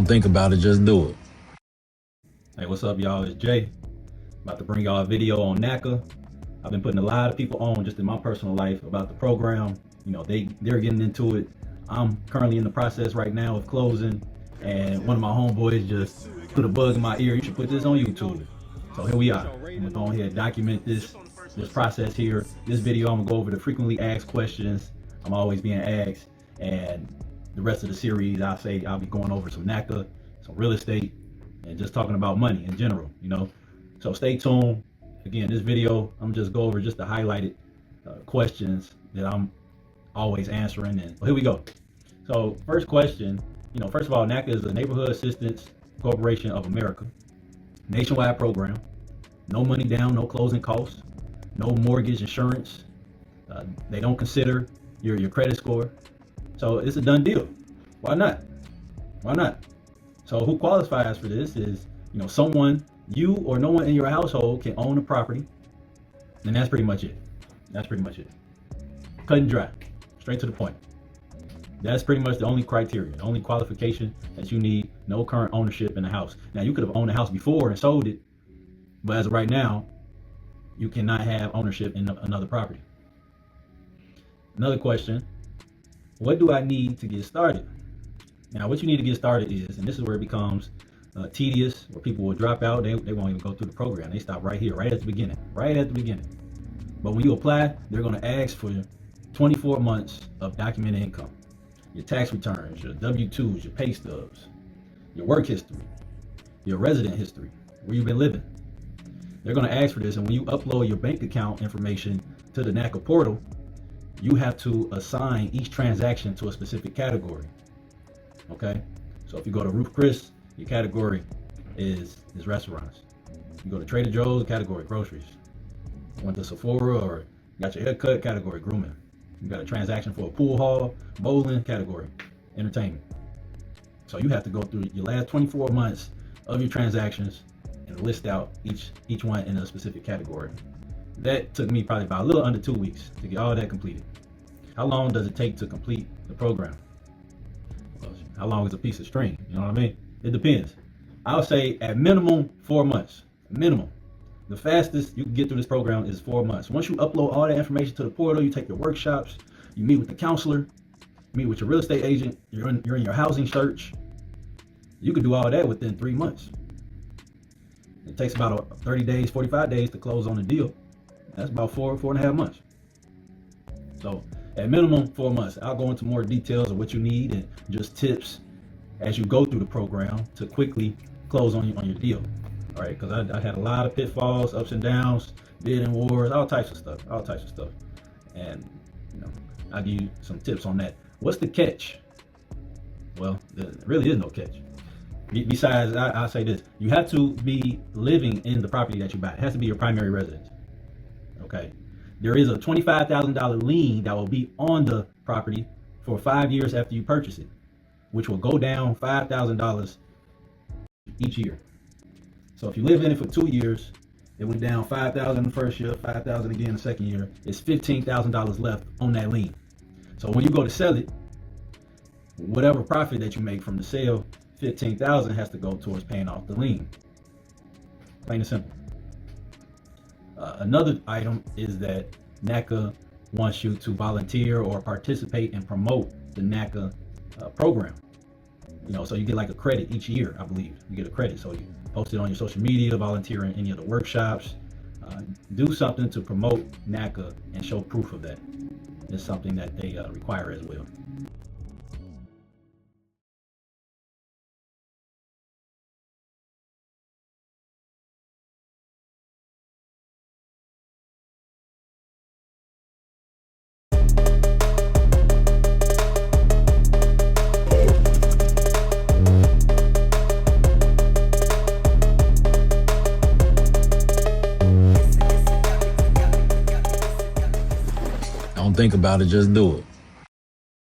Don't think about it, just do it. Hey, what's up, y'all? It's Jay. About to bring y'all a video on NACA. I've been putting a lot of people on just in my personal life about the program. You know, they're getting into it. I'm currently in the process right now of closing, and one of my homeboys just put a bug in my ear. You should put this on YouTube. So here we are. I'm gonna go ahead and document this process here. This video, I'm gonna go over the frequently asked questions I'm always being asked, and the rest of the series, I'll be going over some NACA, some real estate, and just talking about money in general, you know. So stay tuned. Again, this video, I'm just go over just the highlighted questions that I'm always answering. And here we go. So first question, you know, first of all, NACA is the Neighborhood Assistance Corporation of America, nationwide program. No money down, no closing costs, no mortgage insurance. They don't consider your credit score. So it's a done deal. Why not? Why not? So who qualifies for this is, you know, someone, you or no one in your household can own a property. And that's pretty much it. That's pretty much it. Cut and dry. Straight to the point. That's pretty much the only criteria, the only qualification that you need. No current ownership in the house. Now, you could have owned the house before and sold it, but as of right now, you cannot have ownership in another property. Another question, what do I need to get started? Now, what you need to get started is, and this is where it becomes tedious, where people will drop out. They won't even go through the program. They stop right here, right at the beginning. But when you apply, they're going to ask for 24 months of documented income, your tax returns, your W-2s, your pay stubs, your work history, your resident history, where you've been living. They're going to ask for this, and when you upload your bank account information to the NACA portal, you have to assign each transaction to a specific category. Okay, so if you go to Ruth Chris, your category is restaurants. You go to Trader Joe's, category groceries. You went to Sephora or got your hair cut, category grooming. You got a transaction for a pool hall, bowling, category entertainment. So you have to go through your last 24 months of your transactions and list out each one in a specific category. That took me probably about a little under 2 weeks to get all that completed. How long does it take to complete the program? Well, how long is a piece of string? You know what I mean? It depends. I'll say at minimum 4 months. Minimum. The fastest you can get through this program is 4 months. Once you upload all that information to the portal, you take your workshops, you meet with the counselor, you meet with your real estate agent, you're in your housing search. You can do all that within 3 months. It takes about 30 days, 45 days to close on the deal. That's about 4.5 months. So at minimum 4 months. I'll go into more details of what you need and just tips as you go through the program to quickly close on your deal. All right, because I had a lot of pitfalls, ups and downs, bidding wars, all types of stuff. And you know, I'll give you some tips on that. What's the catch? Well, there really is no catch. Besides, I'll say this: you have to be living in the property that you buy. It has to be your primary residence. Okay. There is a $25,000 lien that will be on the property for 5 years after you purchase it, which will go down $5,000 each year. So if you live in it for 2 years, it went down $5,000 the first year, $5,000 again the second year. It's $15,000 left on that lien. So when you go to sell it, whatever profit that you make from the sale, $15,000 has to go towards paying off the lien. Plain and simple. Another item is that NACA wants you to volunteer or participate and promote the NACA program. You know, so you get like a credit each year, I believe. You get a credit, so you post it on your social media, volunteer in any of the workshops. Do something to promote NACA and show proof of that. It's something that they require as well. Don't think about it, just do it.